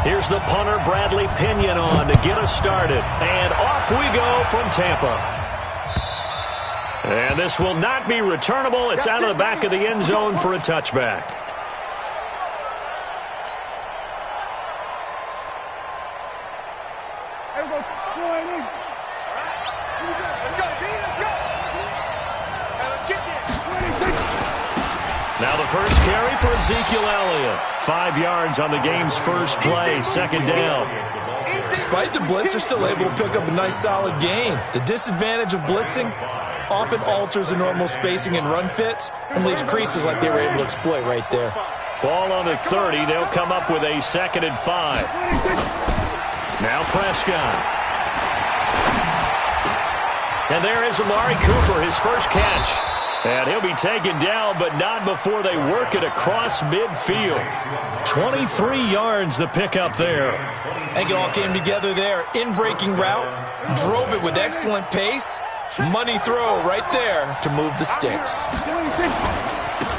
Here's the punter, Bradley Pinion, on to get us started. And off we go from Tampa. And this will not be returnable. It's out of the back of the end zone for a touchback. Now the first carry for Ezekiel Elliott. 5 yards on the game's first play, second down. Despite the blitz, they're still able to pick up a nice solid gain. The disadvantage of blitzing often alters the normal spacing and run fits and leaves creases like they were able to exploit right there. Ball on the 30. They'll come up with a 2nd and 5. Now Prescott. And there is Amari Cooper, his first catch. And he'll be taken down, but not before they work it across midfield. 23 yards the pickup there. I think it all came together there. In-breaking route, drove it with excellent pace. Money throw right there to move the sticks.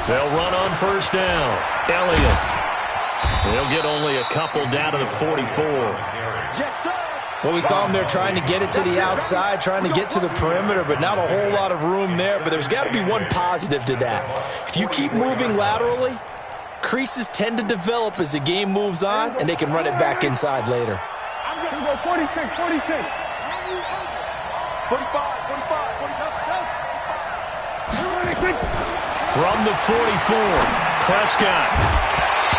They'll run on first down. Elliott. They'll get only a couple down to the 44. Well, we saw him there trying to get it to the outside, trying to get to the perimeter, but not a whole lot of room there. But there's got to be one positive to that. If you keep moving laterally, creases tend to develop as the game moves on, and they can run it back inside later. I'm going to go 46, 46. 45, 45, 45. From the 44, Prescott.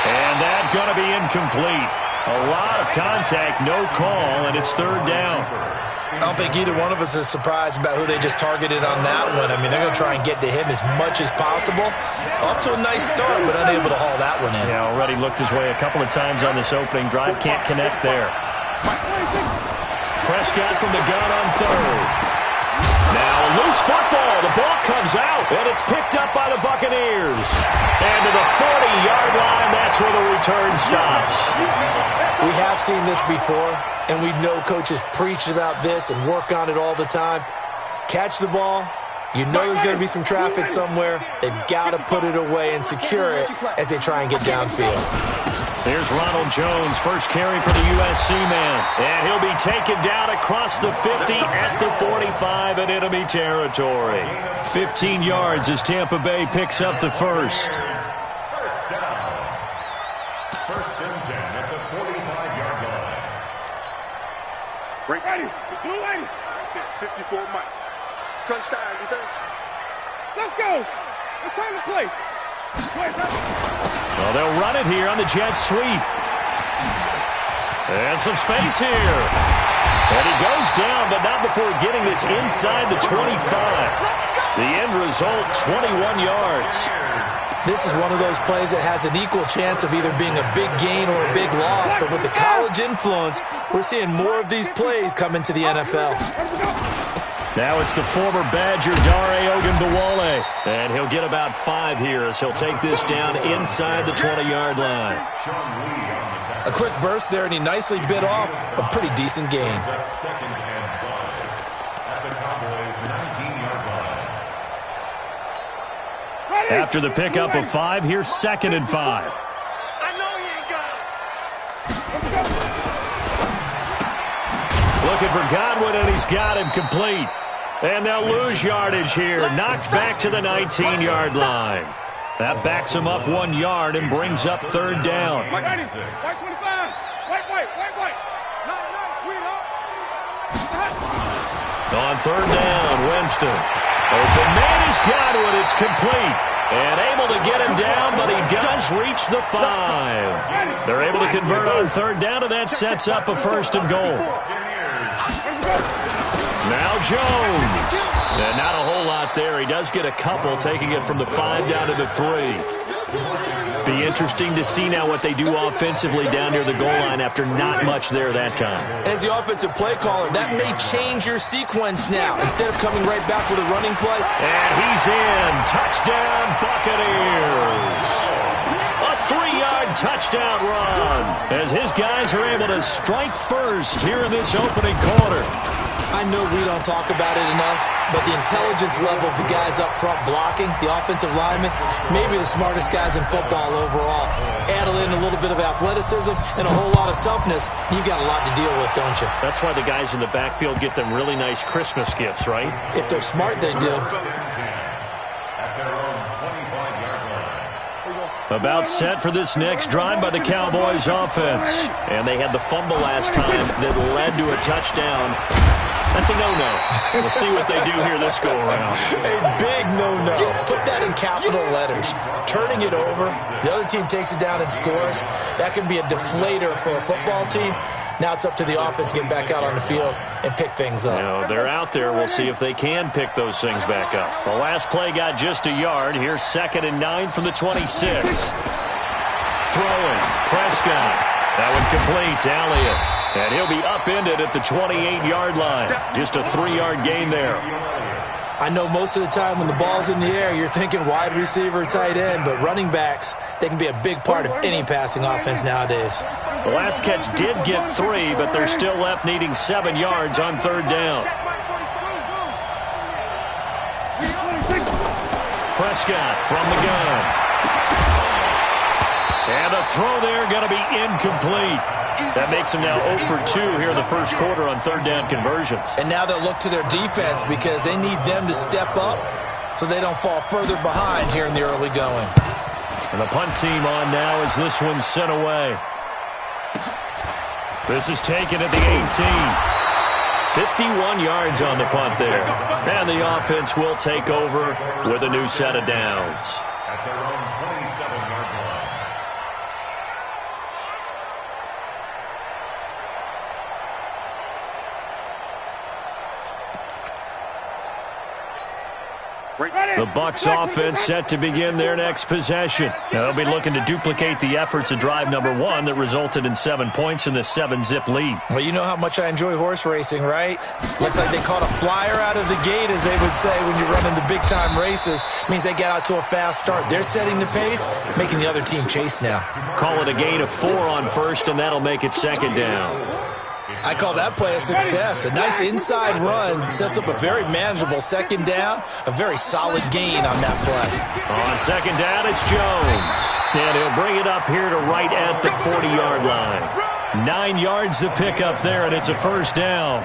And that's going to be incomplete. A lot of contact, no call, and it's third down. I don't think either one of us is surprised about who they just targeted on that one. I mean, they're going to try and get to him as much as possible. Off to a nice start, but unable to haul that one in. Yeah, already looked his way a couple of times on this opening drive. Can't connect there. Prescott from the gun on third. Now a loose football. The ball comes out, and it's picked up by the Buccaneers. And to the 40-yard line, that's where the return stops. We have seen this before, and we know coaches preach about this and work on it all the time. Catch the ball. You know there's going to be some traffic somewhere. They've got to put it away and secure it as they try and get downfield. There's Ronald Jones, first carry for the USC man. And he'll be taken down across the 50 at the 45 in enemy territory. 15 yards as Tampa Bay picks up the first. First down. First and 10 at the 45-yard line. Ready. Blue ready. 54 Mike. Touchdown defense. Let's go. It's time to play. Well, they'll run it here on the jet sweep. And some space here. And he goes down, but not before getting this inside the 25. The end result, 21 yards. This is one of those plays that has an equal chance of either being a big gain or a big loss. But with the college influence, we're seeing more of these plays come into the NFL. Now it's the former Badger, Dare Ogunbowale. And he'll get about 5 here as he'll take this down inside the 20-yard line. A quick burst there, and he nicely bit off a pretty decent gain. After the pickup of 5, here's 2nd and 5. I know you ain't got it. Looking for Godwin, and he's got him complete. And they'll lose yardage here. Knocked back to the 19-yard line. That backs him up 1 yard and brings up third down. White 25. White. Nice, sweetheart. On third down, Winston. Open man is Godwin. It's complete. And able to get him down, but he does reach the 5. They're able to convert on third down, and that sets up a first and goal. Now Jones. And not a whole lot there. He does get a couple, taking it from the 5 down to the 3. Be interesting to see now what they do offensively down near the goal line after not much there that time. As the offensive play caller, that may change your sequence now. Instead of coming right back with a running play. And he's in. Touchdown, Buccaneers. A 3-yard touchdown run as his guys are able to strike first here in this opening quarter. I know we don't talk about it enough, but the intelligence level of the guys up front blocking, the offensive linemen, maybe the smartest guys in football overall. Add in a little bit of athleticism and a whole lot of toughness, you've got a lot to deal with, don't you? That's why the guys in the backfield get them really nice Christmas gifts, right? If they're smart, they do. About set for this next drive by the Cowboys offense. And they had the fumble last time that led to a touchdown. That's a no-no. We'll see what they do here this go-around. A big no-no. Put that in capital letters. Turning it over, the other team takes it down and scores. That can be a deflator for a football team. Now it's up to the offense to get back out on the field and pick things up. No, they're out there. We'll see if they can pick those things back up. The last play got just a yard. Here's 2nd and 9 from the 26. Throwing. Prescott. That one complete to Elliott. And he'll be upended at the 28-yard line. Just a 3-yard gain there. I know most of the time when the ball's in the air, you're thinking wide receiver, tight end, but running backs, they can be a big part of any passing offense nowadays. The last catch did get 3, but they're still left needing 7 yards on 3rd down. Prescott from the gun. And the throw there going to be incomplete. That makes them now 0 for 2 here in the first quarter on 3rd down conversions. And now they'll look to their defense because they need them to step up so they don't fall further behind here in the early going. And the punt team on now as this one's sent away. This is taken at the 18. 51 yards on the punt there. And the offense will take over with a new set of downs. At their own 27-yard line. The Bucs offense set to begin their next possession. Now they'll be looking to duplicate the efforts of drive number 1 that resulted in 7 points in the 7-zip lead. Well, you know how much I enjoy horse racing, right? Looks like they caught a flyer out of the gate, as they would say when you're running the big-time races. Means they get out to a fast start. They're setting the pace, making the other team chase now. Call it a gain of 4 on 1st, and that'll make it 2nd down. I call that play a success. A nice inside run sets up a very manageable 2nd down, a very solid gain on that play. On 2nd down, it's Jones. And he'll bring it up here to right at the 40-yard line. 9 yards to pick up there, and it's a 1st down.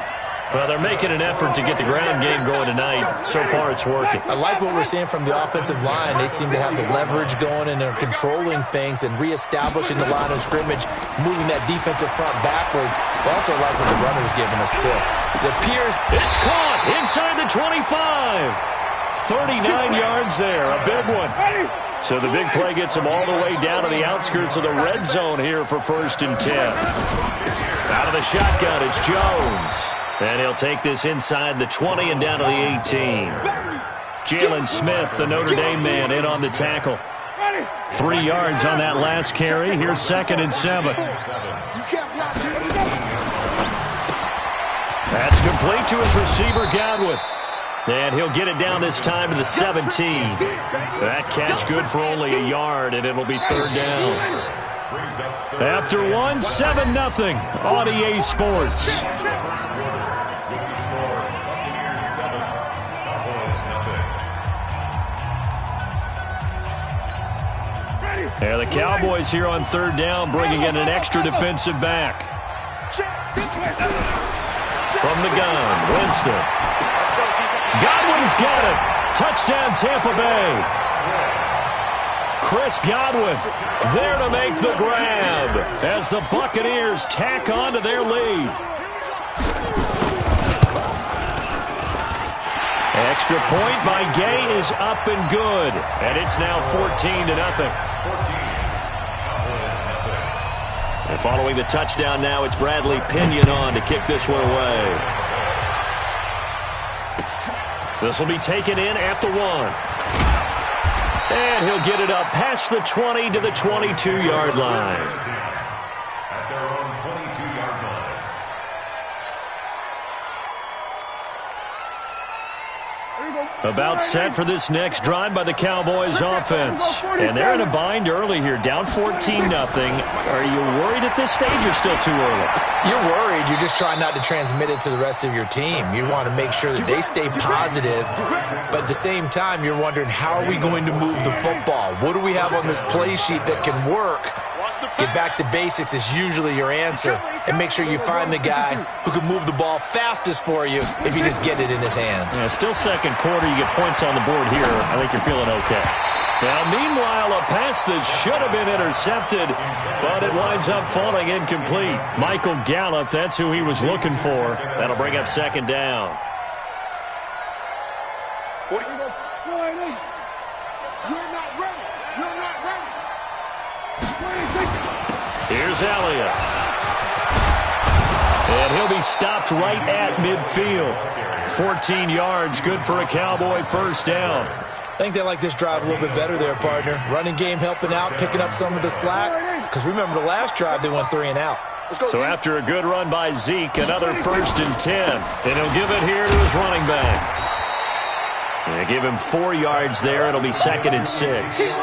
Well, they're making an effort to get the ground game going tonight. So far, it's working. I like what we're seeing from the offensive line. They seem to have the leverage going, and they're controlling things and reestablishing the line of scrimmage, moving that defensive front backwards. But also like what the runner's giving us, too. It appears it's caught inside the 25. 39 yards there, a big one. So the big play gets them all the way down to the outskirts of the red zone here for 1st and 10. Out of the shotgun, it's Jones. And he'll take this inside the 20 and down to the 18. Jalen Smith, the Notre Dame man, in on the tackle. 3 yards on that last carry. Here's 2nd and 7. That's complete to his receiver, Godwin. And he'll get it down this time to the 17. That catch good for only a yard, and it'll be 3rd down. After 1, 7-0 on EA Sports. And the Cowboys here on 3rd down, bringing in an extra defensive back. From the gun, Winston. Godwin's got it. Touchdown, Tampa Bay. Chris Godwin there to make the grab as the Buccaneers tack on to their lead. Extra point by Gay is up and good. And it's now 14-0. And following the touchdown now, it's Bradley Pinion on to kick this one away. This will be taken in at the 1. And he'll get it up past the 20 to the 22-yard line. At their own 22-yard line. There you go. About set for this next drive by the Cowboys offense. And they're in a bind early here, down 14-0. Are you worried at this stage or still too early? You're worried. You're just trying not to transmit it to the rest of your team. You want to make sure that they stay positive. But at the same time, you're wondering, how are we going to move the football? What do we have on this play sheet that can work? Get back to basics is usually your answer. And make sure you find the guy who can move the ball fastest for you if you just get it in his hands. Yeah, still second quarter. You get points on the board here. I think you're feeling okay. Now, meanwhile, a pass that should have been intercepted, but it winds up falling incomplete. Michael Gallup, that's who he was looking for. That'll bring up second down. You're not ready. You're not ready. Here's Elliott. And he'll be stopped right at midfield. 14 yards, good for a Cowboy first down. I think they like this drive a little bit better there, partner. Running game helping out, picking up some of the slack. Because remember the last drive, they went 3 and out. So after a good run by Zeke, another 1st and 10. And he'll give it here to his running back. They give him 4 yards there. It'll be 2nd and 6.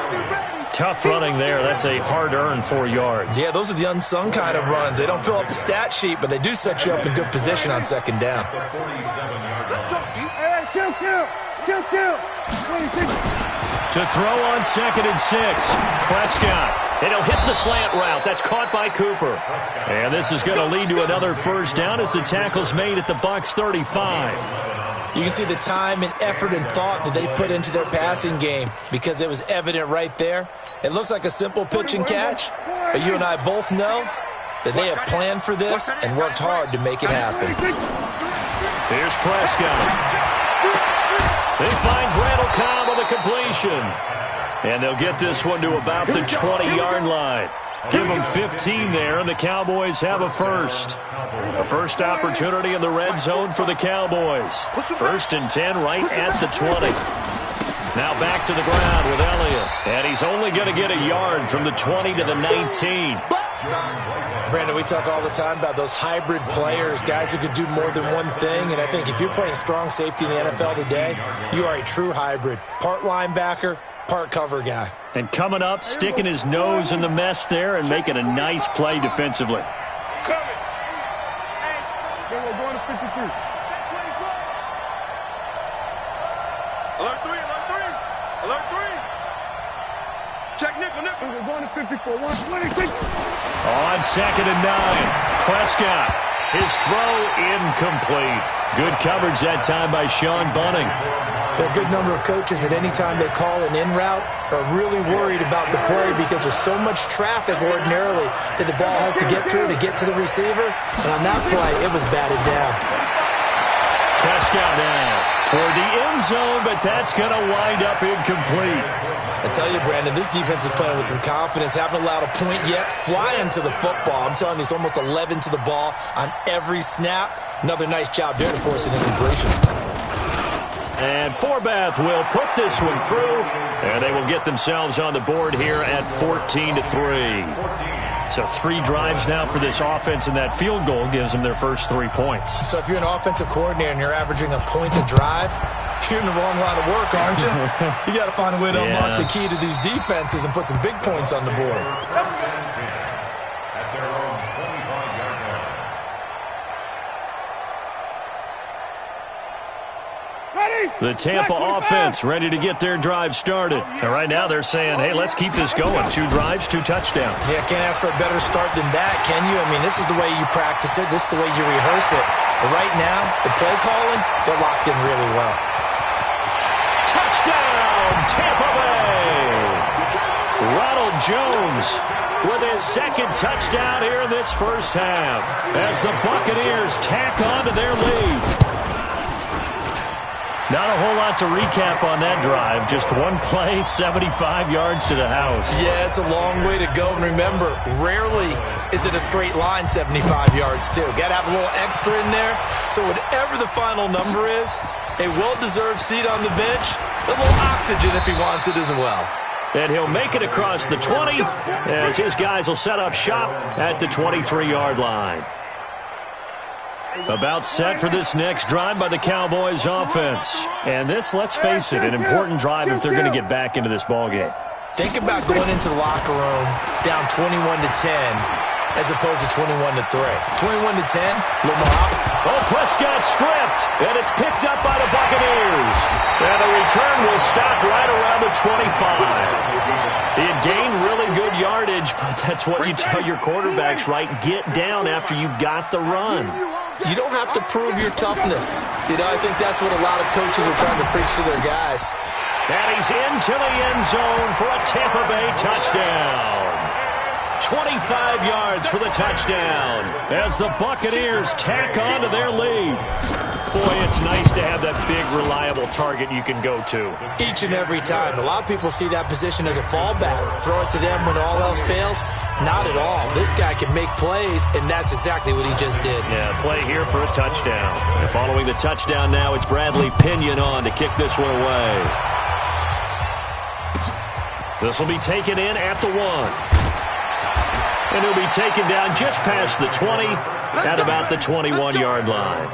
Tough running there. That's a hard-earned 4 yards. Yeah, those are the unsung kind of runs. They don't fill up the stat sheet, but they do set you up in good position on second down. Let's go, Pete. Hey, kill. To throw on 2nd and 6. Prescott. And he'll hit the slant route. That's caught by Cooper. And this is going to lead to another first down as the tackle's made at the Bucs 35. You can see the time and effort and thought that they put into their passing game because it was evident right there. It looks like a simple pitch and catch, but you and I both know that they have planned for this and worked hard to make it happen. Here's Prescott. He finds Randall Cobb on the completion. And they'll get this one to about the 20-yard line. Give them 15 there, and the Cowboys have a first. A first opportunity in the red zone for the Cowboys. 1st and 10 right at the 20. Now back to the ground with Elliott. And he's only going to get a yard from the 20 to the 19. Brandon, we talk all the time about those hybrid players, guys who could do more than one thing. And I think if you're playing strong safety in the NFL today, you are a true hybrid. Part linebacker, part cover guy. And coming up, sticking his nose in the mess there and making a nice play defensively. We're going to 53. Alert 3. Alert 3. Check nickel. We're going to 54. 126. On 2nd and 9. Prescott. His throw incomplete. Good coverage that time by Sean Bunting. There are a good number of coaches that any time they call an in route are really worried about the play because there's so much traffic ordinarily that the ball has to get through to get to the receiver. And on that play, it was batted down. Prescott now toward the end zone, but that's going to wind up incomplete. I tell you, Brandon, this defense is playing with some confidence. Haven't allowed a point yet. Flying to the football. I'm telling you, it's almost 11 to the ball on every snap. Another nice job there to force an incompletion. And Forbath will put this one through, and they will get themselves on the board here at 14-3. So 3 drives now for this offense, and that field goal gives them their first 3 points. So if you're an offensive coordinator and you're averaging a point a drive, you're in the wrong line of work, aren't you? You got to find a way to unlock the key to these defenses and put some big points on the board. The Tampa offense ready to get their drive started. And right now they're saying, hey, let's keep this going. 2 drives, 2 touchdowns. Yeah, can't ask for a better start than that, can you? I mean, this is the way you practice it. This is the way you rehearse it. But right now, the play calling, they're locked in really well. Touchdown, Tampa Bay! Ronald Jones with his 2nd touchdown here in this first half as the Buccaneers tack on to their lead. Not a whole lot to recap on that drive. Just one play, 75 yards to the house. Yeah, it's a long way to go. And remember, rarely is it a straight line 75 yards, too. Got to have a little extra in there. So whatever the final number is, a well-deserved seat on the bench, a little oxygen if he wants it as well. And he'll make it across the 20 as his guys will set up shop at the 23-yard line. About set for this next drive by the Cowboys offense. And this, let's face it, an important drive if they're going to get back into this ballgame. Think about going into the locker room down 21-10 as opposed to 21-3. 21-10, Lamar. Oh, Prescott stripped, and it's picked up by the Buccaneers. And the return will stop right around the 25. He had gained really good yardage, but that's what you tell your quarterbacks, right? Get down after you've got the run. You don't have to prove your toughness. I think that's what a lot of coaches are trying to preach to their guys. And he's into the end zone for a Tampa Bay touchdown. 25 yards for the touchdown as the Buccaneers tack on to their lead. Boy, it's nice to have that big, reliable target you can go to. Each and every time. A lot of people see that position as a fallback. Throw it to them when all else fails. Not at all. This guy can make plays, and that's exactly what he just did. Yeah, play here for a touchdown. And following the touchdown now, it's Bradley Pinion on to kick this one away. This will be taken in at the 1. And he'll be taken down just past the 20 at about the 21-yard line.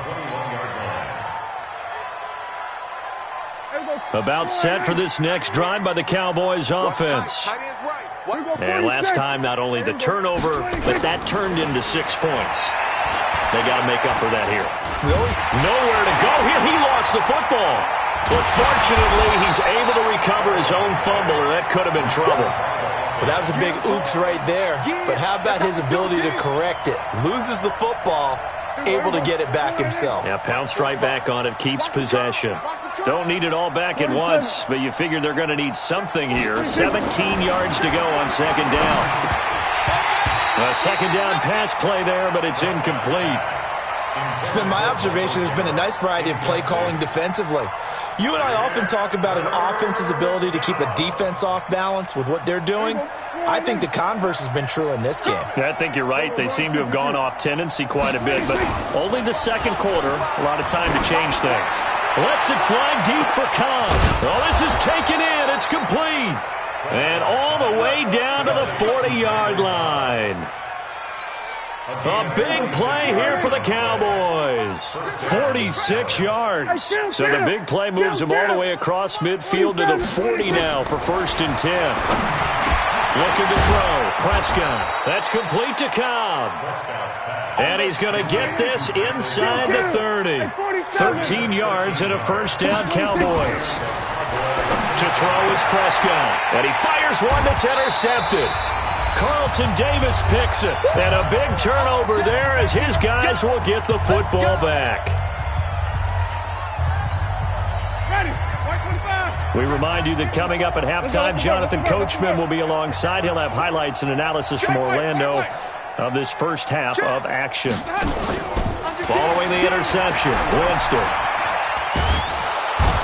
About set for this next drive by the Cowboys offense. And last time, not only the turnover, but that turned into 6 points. They got to make up for that here. Nowhere to go here. He lost the football. But fortunately, he's able to recover his own fumble, or that could have been trouble. Well, that was a big oops right there. But how about his ability to correct it? Loses the football, able to get it back himself. Yeah, pounced right back on it, keeps possession. Don't need it all back at once, but you figure they're going to need something here. 17 yards to go on second down. A second down pass play there, but it's incomplete. It's been my observation there's been a nice variety of play calling defensively. You and I often talk about an offense's ability to keep a defense off balance with what they're doing. I think the converse has been true in this game. Yeah, I think you're right. They seem to have gone off tendency quite a bit, but only the second quarter, a lot of time to change things. Lets it fly deep for Cobb. Oh, this is taken in. It's complete. And all the way down to the 40-yard line. A big play here for the Cowboys. 46 yards. So the big play moves him all the way across midfield to the 40 now for 1st and 10. Looking to throw. Prescott. That's complete to Cobb. And he's going to get this inside the 30. 13 yards and a first down, Cowboys. To throw is Prescott. And he fires one that's intercepted. Carlton Davis picks it. And a big turnover there as his guys will get the football back. We remind you that coming up at halftime, Jonathan Coachman will be alongside. He'll have highlights and analysis from Orlando of this first half of action. Following the interception, Winston.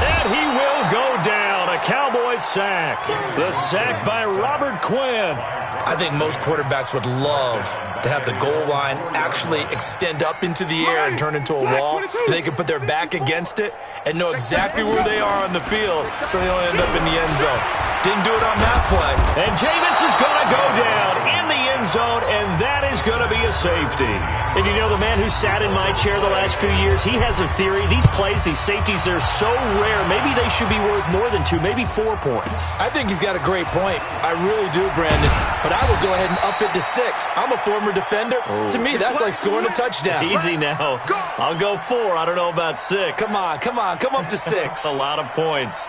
And he will go down. A Cowboys sack. The sack by Robert Quinn. I think most quarterbacks would love to have the goal line actually extend up into the air and turn into a wall. They can put their back against it and know exactly where they are on the field so they don't end up in the end zone. Didn't do it on that play. And Jameis is going to go down in the end zone, and that is going to be a safety. And you know, the man who sat in my chair the last few years, he has a theory. These plays, these safeties, they're so rare. Maybe they should be worth more than 2, maybe 4 points. I think he's got a great point. I really do, Brandon. But I would go ahead and up it to 6. I'm a former defender. Oh. To me, that's like scoring a touchdown. Easy now. I'll go 4. I don't know about 6. Come on. Come up to 6. A lot of points.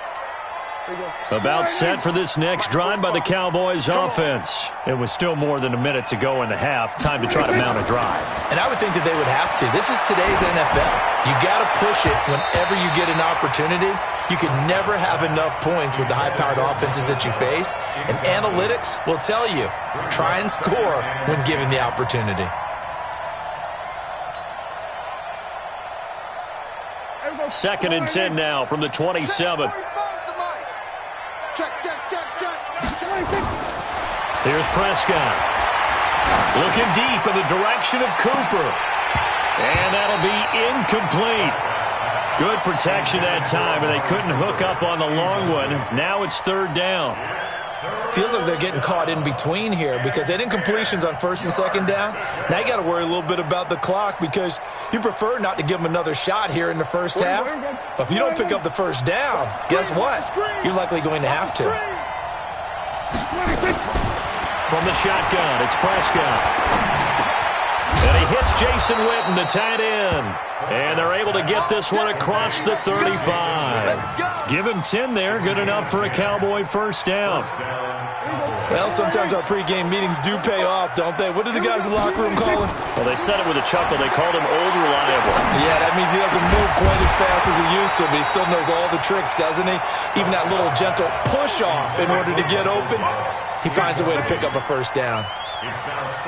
About set for this next drive by the Cowboys offense. It was still more than a minute to go in the half. Time to try to mount a drive. And I would think that they would have to. This is today's NFL. You got to push it whenever you get an opportunity. You can never have enough points with the high-powered offenses that you face. And analytics will tell you, try and score when given the opportunity. Second and 10 now from the 27. Check. Here's Prescott. Looking deep in the direction of Cooper. And that'll be incomplete. Good protection that time, and they couldn't hook up on the long one. Now it's 3rd down. Feels like they're getting caught in between here because they didn't completions on first and second down. Now you got to worry a little bit about the clock because you prefer not to give them another shot here in the first half. But if you don't pick up the first down, guess what? You're likely going to have to. From the shotgun, it's Prescott. And he hits Jason Witten, the tight end. And they're able to get this one across the 35. Give him 10 there. Good enough for a Cowboy first down. Well, sometimes our pregame meetings do pay off, don't they? What do the guys in the locker room call him? Well, they said it with a chuckle. They called him Old Reliable. Yeah, that means he doesn't move quite as fast as he used to, but he still knows all the tricks, doesn't he? Even that little gentle push-off in order to get open, he finds a way to pick up a first down.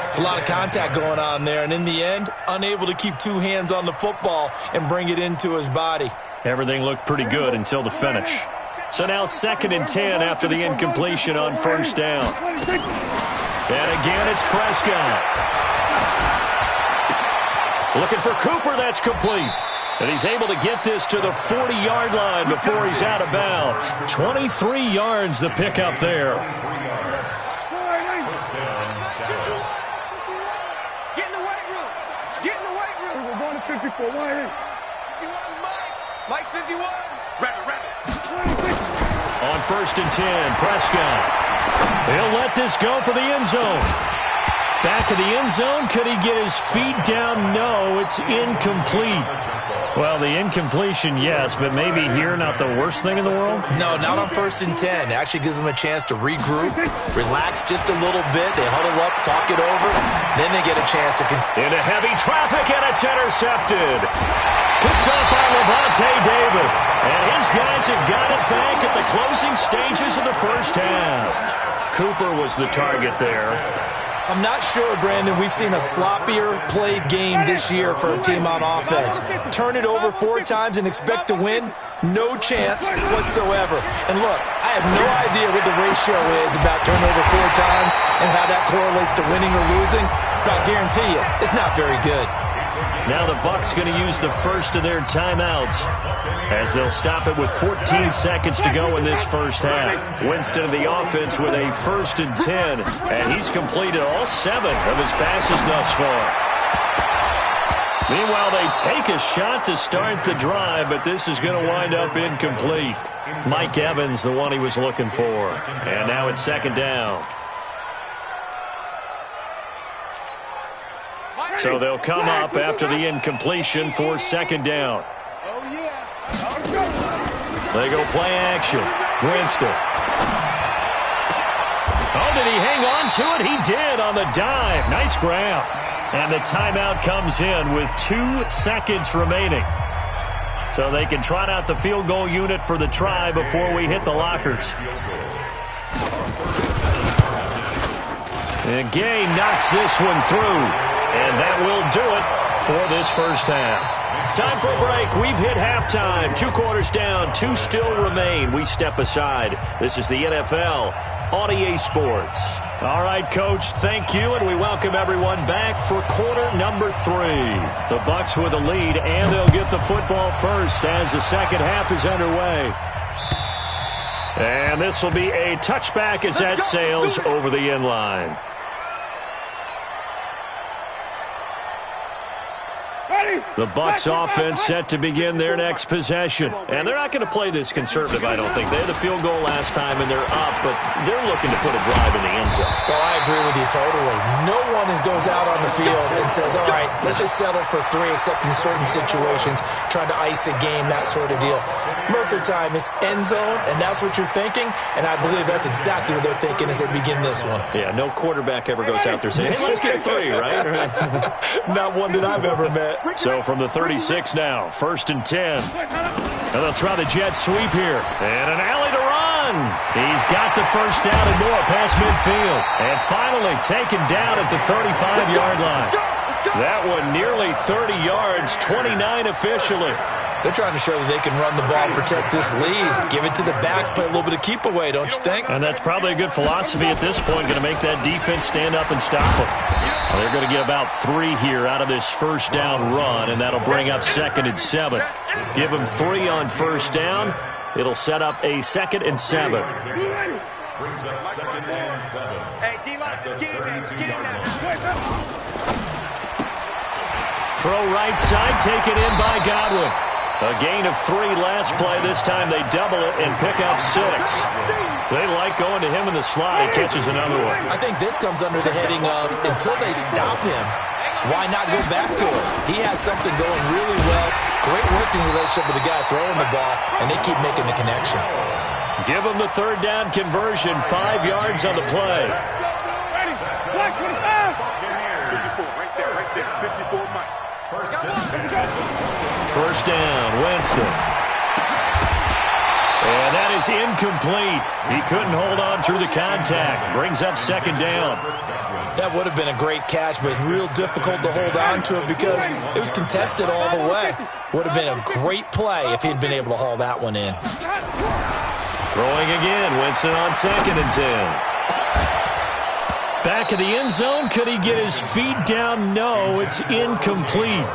It's a lot of contact going on there, and in the end, unable to keep two hands on the football and bring it into his body. Everything looked pretty good until the finish. So now 2nd and 10 after the incompletion on first down. And again, it's Prescott. Looking for Cooper, that's complete. And he's able to get this to the 40-yard line before he's out of bounds. 23 yards the pickup there. Mike 51. Rabbit. On 1st and 10, Prescott. He'll let this go for the end zone. Back of the end zone. Could he get his feet down? No, it's incomplete. Well, the incompletion, yes, but maybe here not the worst thing in the world? No, not on 1st and 10. It actually gives them a chance to regroup, relax just a little bit. They huddle up, talk it over. Then they get a chance to... Into heavy traffic, and it's intercepted. Picked up by Levante David. And his guys have got it back at the closing stages of the first half. Cooper was the target there. I'm not sure, Brandon, we've seen a sloppier played game this year for a team on offense. Turn it over 4 times and expect to win? No chance whatsoever. And look, I have no idea what the ratio is about turnover 4 times and how that correlates to winning or losing. But I'll guarantee you, it's not very good. Now the Bucs going to use the first of their timeouts as they'll stop it with 14 seconds to go in this first half. Winston of the offense with a 1st and 10, and he's completed all 7 of his passes thus far. Meanwhile, they take a shot to start the drive, but this is going to wind up incomplete. Mike Evans, the one he was looking for. And now it's 2nd down. So they'll come up after the incompletion for 2nd down. Oh, yeah. They go play action. Winston. Oh, did he hang on to it? He did on the dive. Nice grab. And the timeout comes in with 2 seconds remaining. So they can trot out the field goal unit for the try before we hit the lockers. And Gay knocks this one through. And that will do it for this first half. Time for a break. We've hit halftime. 2 quarters down. 2 still remain. We step aside. This is the NFL on EA Sports. All right, Coach, thank you, and we welcome everyone back for quarter number 3. The Bucs with a lead, and they'll get the football first as the second half is underway. And this will be a touchback as that sails over the end line. The Bucs offense set to begin their next possession. And they're not going to play this conservative, I don't think. They had the field goal last time, and they're up, but they're looking to put a drive in the end zone. Oh, I agree with you totally. No one goes out on the field and says, all right, let's just settle for 3, except in certain situations, trying to ice a game, that sort of deal. Most of the time, it's end zone, and that's what you're thinking, and I believe that's exactly what they're thinking as they begin this one. Yeah, no quarterback ever goes out there saying, hey, let's get 3, right? Not one that I've ever met. So from the 36 now, 1st and 10. And they'll try the jet sweep here. And an alley to run. He's got the first down and more past midfield. And finally taken down at the 35-yard line. That one nearly 30 yards, 29 officially. They're trying to show that they can run the ball, protect this lead, give it to the backs, play a little bit of keep away, don't you think? And that's probably a good philosophy at this point, going to make that defense stand up and stop them. Well, they're going to get about 3 here out of this first down run, and that'll bring up 2nd and 7. Give them 3 on first down. It'll set up a 2nd and 7. Brings up second and 7. Hey, D-Line, let's get in there. Let's get in there. Throw right side, taken in by Godwin. A gain of 3 last play. This time they double it and pick up 6. They like going to him in the slot. He catches another one. I think this comes under the heading of until they stop him, why not go back to it? He has something going really well. Great working relationship with the guy throwing the ball, and they keep making the connection. Give him the third down conversion. 5 yards on the play. 54, right there. 54, Mike. First down, Winston. And that is incomplete. He couldn't hold on through the contact. Brings up second down. That would have been a great catch, but it's real difficult to hold on to it because it was contested all the way. Would have been a great play if he'd been able to haul that one in. Throwing again, Winston on second and 10. Back of the end zone. Could he get his feet down? No, it's incomplete.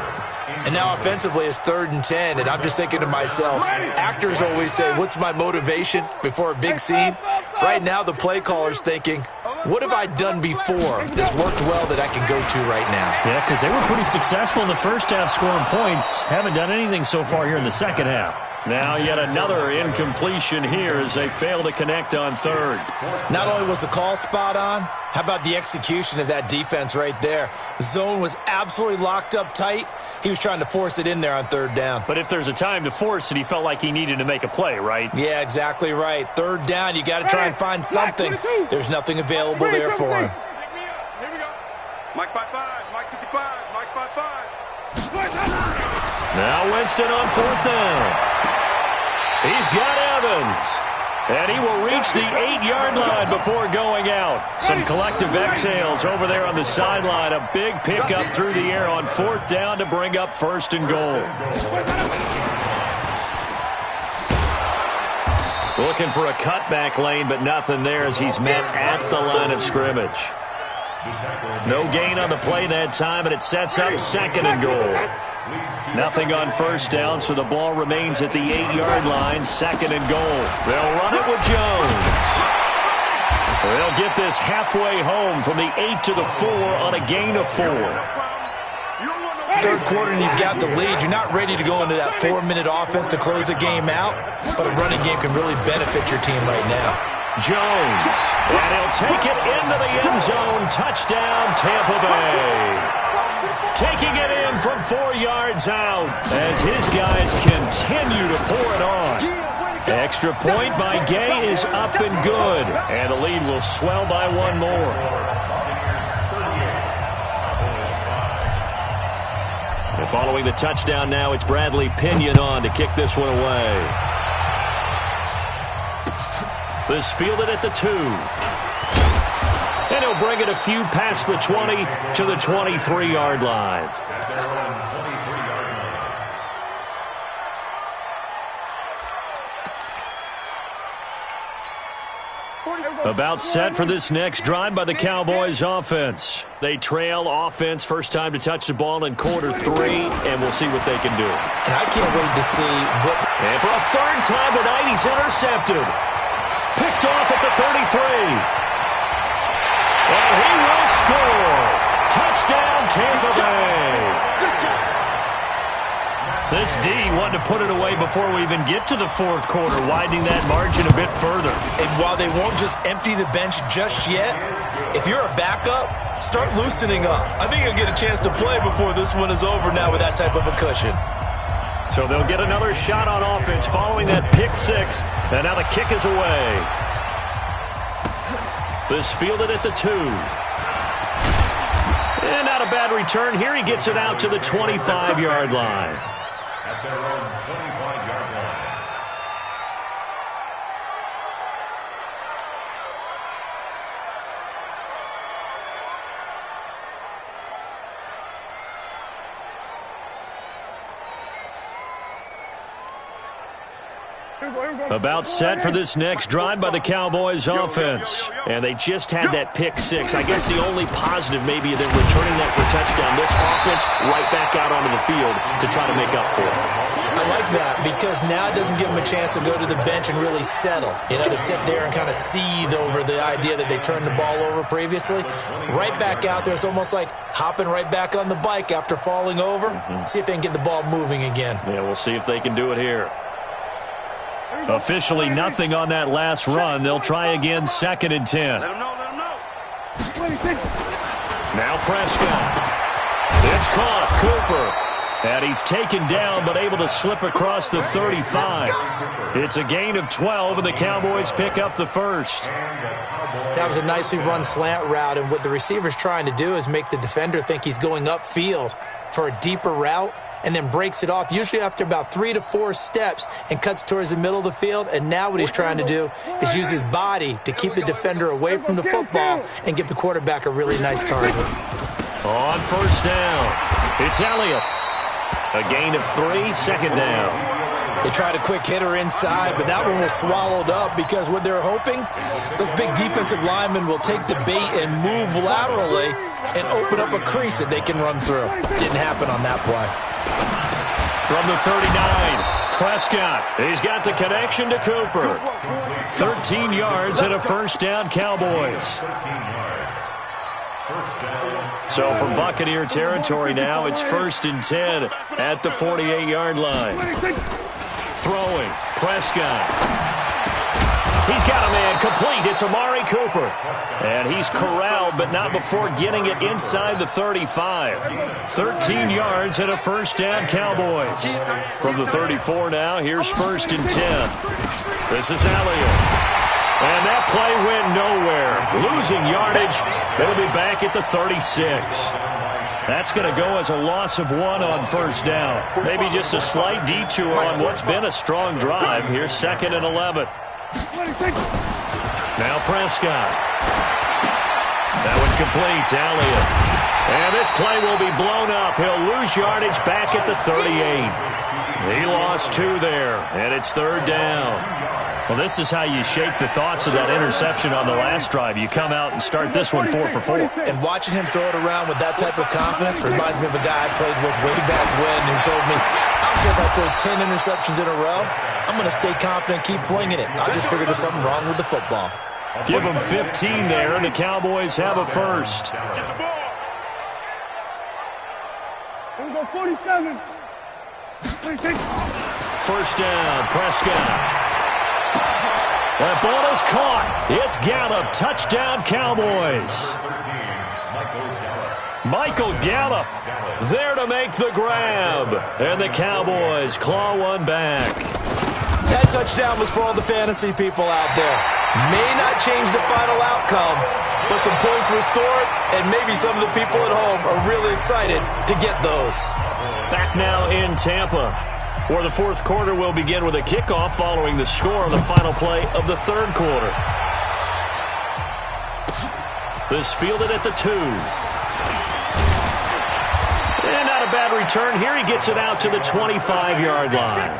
And now offensively it's 3rd and 10, and I'm just thinking to myself, actors always say, what's my motivation before a big scene? Right now the play caller's thinking, what have I done before that's worked well that I can go to right now? Yeah, because they were pretty successful in the first half scoring points. Haven't done anything so far here in the second half. Now yet another incompletion here as they fail to connect on third. Not only was the call spot on, how about the execution of that defense right there? The zone was absolutely locked up tight. He was trying to force it in there on 3rd down. But if there's a time to force it, he felt like he needed to make a play, right? Yeah, exactly right. 3rd down, you got to try and find something. There's nothing available there for him. Here we go. Mike 5-5, Mike 55, Mike 5-5. Now Winston on 4th down. He's got Evans. And he will reach the 8-yard line before going out. Some collective exhales over there on the sideline. A big pickup through the air on 4th down to bring up 1st and goal. Looking for a cutback lane, but nothing there as he's met at the line of scrimmage. No gain on the play that time, and it sets up 2nd and goal. Nothing on 1st down, so the ball remains at the 8-yard line. 2nd and goal. They'll run it with Jones. They'll get this halfway home from the 8 to the 4 on a gain of 4. 3rd quarter and you've got the lead. You're not ready to go into that 4-minute offense to close the game out, but a running game can really benefit your team right now. Jones, and he'll take it into the end zone. Touchdown, Tampa Bay. Taking it in from 4 yards out as his guys continue to pour it on. Extra point by Gay is up and good, and the lead will swell by 1 more. And following the touchdown now, it's Bradley Pinion on to kick this one away. This fielded at the 2. And he'll bring it a few past the 20 to the 23-yard line. About set for this next drive by the Cowboys offense. They trail offense first time to touch the ball in quarter 3, and we'll see what they can do. And I can't wait to see what... And for a 3rd time tonight, he's intercepted. Picked off at the 33. And he will score. Touchdown, Tampa Bay. This D wanted to put it away before we even get to the 4th quarter, widening that margin a bit further. And while they won't just empty the bench just yet, if you're a backup, start loosening up. I think you'll get a chance to play before this one is over now with that type of a cushion. So they'll get another shot on offense following that pick 6. And now the kick is away. This fielded at the 2. And not a bad return. Here he gets it out to the 25-yard line. At their own 25-yard line. About set for this next drive by the Cowboys offense. And they just had that pick six. I guess the only positive maybe than returning that for a touchdown. This offense right back out onto the field to try to make up for it. I like that because now it doesn't give them a chance to go to the bench and really settle. To sit there and kind of seethe over the idea that they turned the ball over previously. Right back out there. It's almost like hopping right back on the bike after falling over. See if they can get the ball moving again. Yeah, we'll see if they can do it here. Officially nothing on that last run. They'll try again, 2nd and 10. Let him know, let him know. Now Prescott. It's caught. Cooper. And he's taken down but able to slip across the 35. It's a gain of 12, and the Cowboys pick up the first. That was a nicely run slant route, and what the receiver's trying to do is make the defender think he's going upfield for a deeper route, and then breaks it off, usually after about 3 to 4 steps, and cuts towards the middle of the field. And now what he's trying to do is use his body to keep the defender away from the football and give the quarterback a really nice target. On first down, it's Elliott. A gain of 3, 2nd down. They tried a quick hitter inside, but that one was swallowed up because what they're hoping, those big defensive linemen will take the bait and move laterally and open up a crease that they can run through. Didn't happen on that play. From the 39, Prescott. He's got the connection to Cooper. 13 yards and a first down, Cowboys. So from Buccaneer territory now, it's 1st and 10 at the 48-yard line. Throwing, Prescott. He's got a man complete. It's Amari Cooper. And he's corralled, but not before getting it inside the 35. 13 yards and a first down, Cowboys. From the 34 now, here's 1st and 10. This is Elliott. And that play went nowhere. Losing yardage. They'll be back at the 36. That's going to go as a loss of 1 on first down. Maybe just a slight detour on what's been a strong drive. Here's 2nd and 11. Now Prescott. That one complete to Elliott. And this play will be blown up. He'll lose yardage back at the 38. He lost 2 there, and it's 3rd down. Well, this is how you shake the thoughts of that interception on the last drive. You come out and start this one 4 for 4. And watching him throw it around with that type of confidence reminds me of a guy I played with way back when who told me, I don't care if I throw 10 interceptions in a row. I'm going to stay confident, keep flinging it. I just figured there's something wrong with the football. Give them 15 there, and the Cowboys have a first. We'll go 47. First down, Prescott. That ball is caught. It's Gallup. Touchdown, Cowboys. Michael Gallup there to make the grab. And the Cowboys claw one back. That touchdown was for all the fantasy people out there. May not change the final outcome, but some points were scored, and maybe some of the people at home are really excited to get those. Back now in Tampa, where the 4th quarter will begin with a kickoff following the score on the final play of the 3rd quarter. This fielded at the 2. And not a bad return. Here he gets it out to the 25-yard line.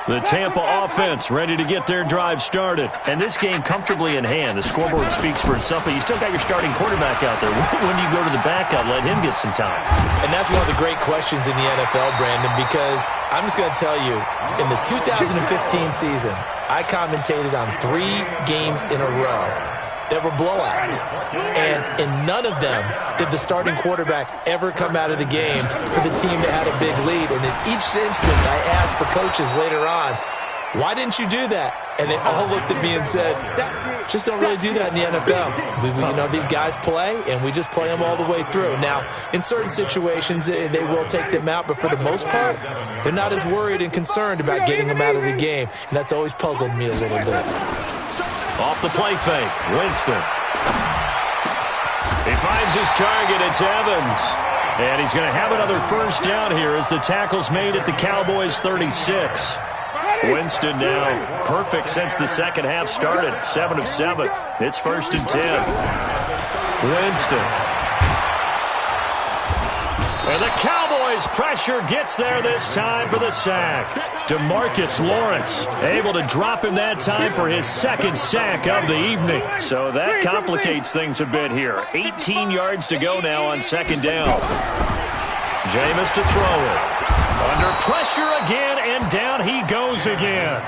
The Tampa offense ready to get their drive started. And this game comfortably in hand. The scoreboard speaks for itself, but you still got your starting quarterback out there. When do you go to the backup, let him get some time? And that's one of the great questions in the NFL, Brandon, because I'm just going to tell you, in the 2015 season, I commentated on 3 games in a row that were blowouts. And in none of them did the starting quarterback ever come out of the game for the team that had a big lead. And in each instance, I asked the coaches later on, why didn't you do that? And they all looked at me and said, just don't really do that in the NFL. These guys play, and we just play them all the way through. Now, in certain situations, they will take them out, but for the most part, they're not as worried and concerned about getting them out of the game. And that's always puzzled me a little bit. Off the play fake, Winston. He finds his target, it's Evans. And he's going to have another first down here as the tackle's made at the Cowboys 36. Winston now perfect since the second half started, 7 of 7. It's 1st and 10. Winston. And the Cowboys' pressure gets there this time for the sack. DeMarcus Lawrence able to drop him that time for his second sack of the evening. So that complicates things a bit here. 18 yards to go now on second down. Jameis to throw it. Under pressure again, and down he goes again.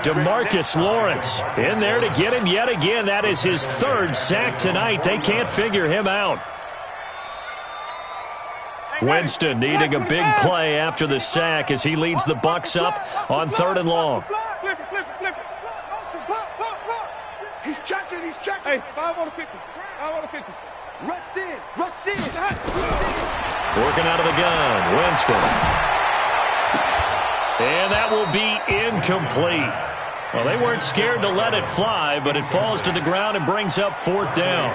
DeMarcus Lawrence in there to get him yet again. That is his third sack tonight. They can't figure him out. Winston needing a big play after the sack as he leads the Bucs up on 3rd and long. He's checking. Hey, 5 on the 50. 5 on the 50. Rush in. Working out of the gun, Winston. And that will be incomplete. Well, they weren't scared to let it fly, but it falls to the ground and brings up 4th down.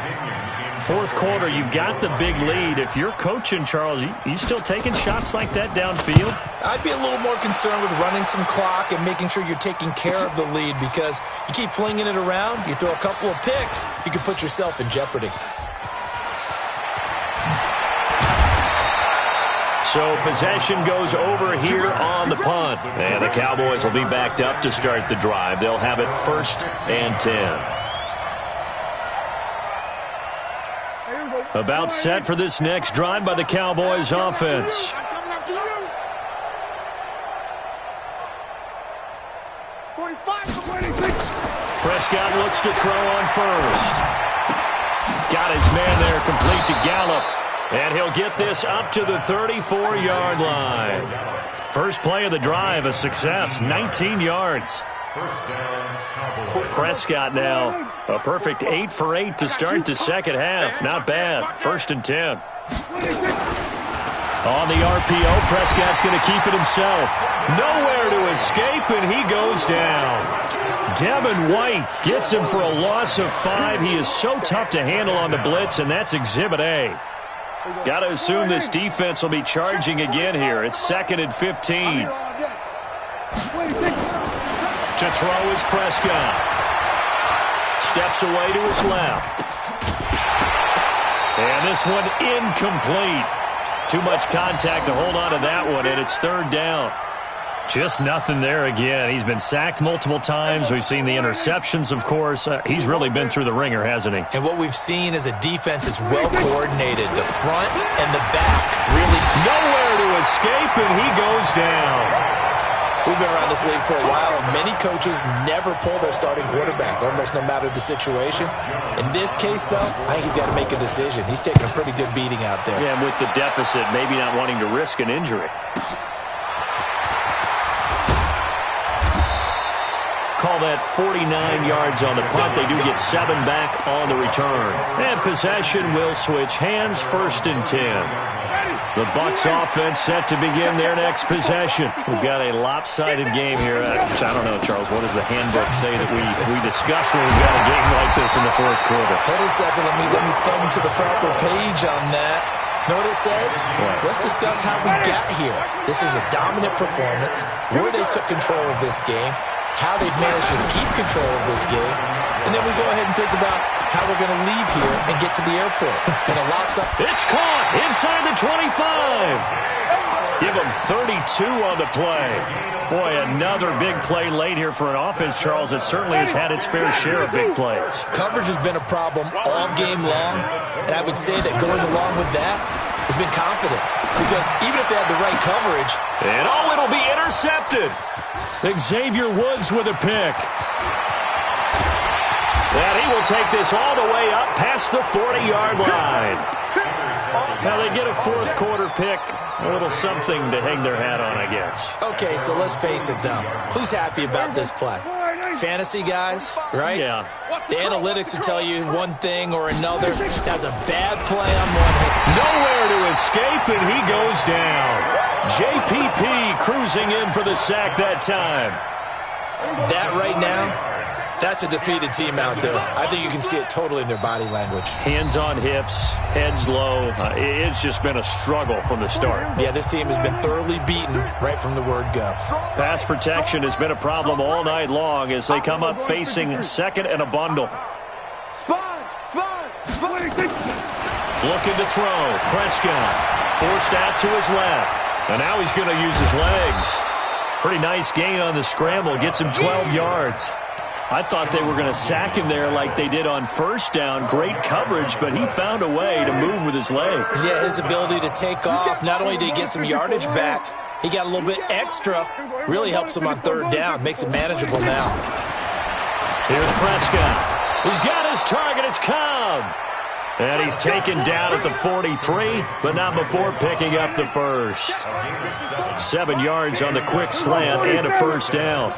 4th quarter, you've got the big lead. If you're coaching, Charles, you still taking shots like that downfield? I'd be a little more concerned with running some clock and making sure you're taking care of the lead, because you keep flinging it around, you throw a couple of picks, you can put yourself in jeopardy. So possession goes over here on the punt. And the Cowboys will be backed up to start the drive. They'll have it 1st and 10. About set for this next drive by the Cowboys offense. Prescott looks to throw on first. Got his man there complete to Gallup. And he'll get this up to the 34-yard line. First play of the drive, a success, 19 yards. Prescott now, a perfect 8 for 8 to start the second half. Not bad. 1st and 10. On the RPO, Prescott's going to keep it himself. Nowhere to escape, and he goes down. Devin White gets him for a loss of 5. He is so tough to handle on the blitz, and that's Exhibit A. Got to assume this defense will be charging again here. It's 2nd and 15. To throw is Prescott. Steps away to his left. And this one incomplete. Too much contact to hold on to that one, and it's 3rd down. Just nothing there again. He's been sacked multiple times. We've seen the interceptions, of course. He's really been through the ringer, hasn't he? And what we've seen is a defense that's well coordinated. The front and the back really nowhere to escape, and he goes down. We've been around this league for a while, and many coaches never pull their starting quarterback, almost no matter the situation. In this case, though, I think he's got to make a decision. He's taking a pretty good beating out there. Yeah, and with the deficit, maybe not wanting to risk an injury. Call that 49 yards on the punt. They do get 7 back on the return. And possession will switch hands, 1st and 10. The Bucs offense set to begin their next possession. We've got a lopsided game here. Which I don't know, Charles, what does the handbook say that we discuss when we've got a game like this in the 4th quarter? Hold on a second. Let me thumb to the proper page on that. Know what it says? What? Let's discuss how we got here. This is a dominant performance, where they took control of this game, how they've managed to keep control of this game, and then we go ahead and think about how we're going to leave here and get to the airport. And a lopsided. It's caught inside the 25. Give them 32 on the play. Boy, another big play late here for an offense, Charles, that certainly has had its fair share of big plays. Coverage has been a problem all game long, and I would say that going along with that has been confidence. Because even if they had the right coverage. And it'll be intercepted. Xavier Woods with a pick. And he will take this all the way up past the 40-yard line. Now they get a 4th quarter pick. A little something to hang their hat on, I guess. Okay, so let's face it, though. Who's happy about this play? Fantasy guys, right? Yeah. The analytics will tell you one thing or another. That's a bad play on one hand. Nowhere to escape, and he goes down. JPP cruising in for the sack that time. That right now, that's a defeated team out there. I think you can see it totally in their body language. Hands on hips, heads low. It's just been a struggle from the start. Yeah, this team has been thoroughly beaten right from the word go. Pass protection has been a problem all night long as they come up facing 2nd and a bundle. Looking to throw. Prescott forced out to his left. And now he's going to use his legs. Pretty nice gain on the scramble. Gets him 12 yards. I thought they were going to sack him there like they did on first down. Great coverage, but he found a way to move with his legs. Yeah, his ability to take off. Not only did he get some yardage back, he got a little bit extra. Really helps him on third down. Makes it manageable now. Here's Prescott. He's got his target. It's Cobb. And he's taken down at the 43, but not before picking up the first. 7 yards on the quick slant and a first down.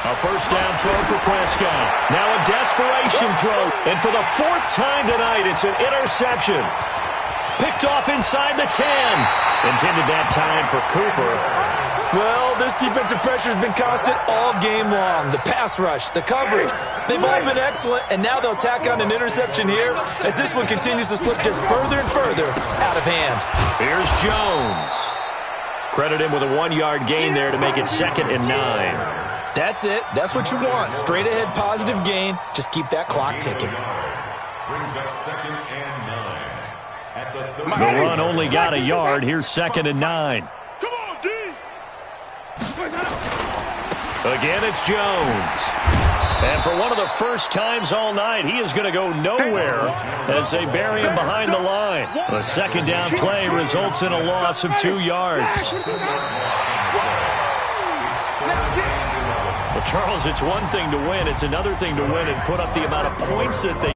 A first down throw for Prescott. Now a desperation throw. And for the 4th time tonight, it's an interception. Picked off inside the 10. Intended that time for Cooper. Well, this defensive pressure has been constant all game long. The pass rush, the coverage, they've all been excellent, and now they'll tack on an interception here as this one continues to slip just further and further out of hand. Here's Jones. Credit him with a 1-yard gain there to make it 2nd and 9. That's it. That's what you want. Straight ahead positive gain. Just keep that clock ticking. Brings up 2nd and 9. At the The run only got a yard. Here's 2nd and 9. Come on, D. Again, it's Jones. And for one of the first times all night, he is going to go nowhere as they bury him behind the line. A 2nd down play results in a loss of 2 yards. Well, Charles, it's one thing to win. It's another thing to win and put up the amount of points that they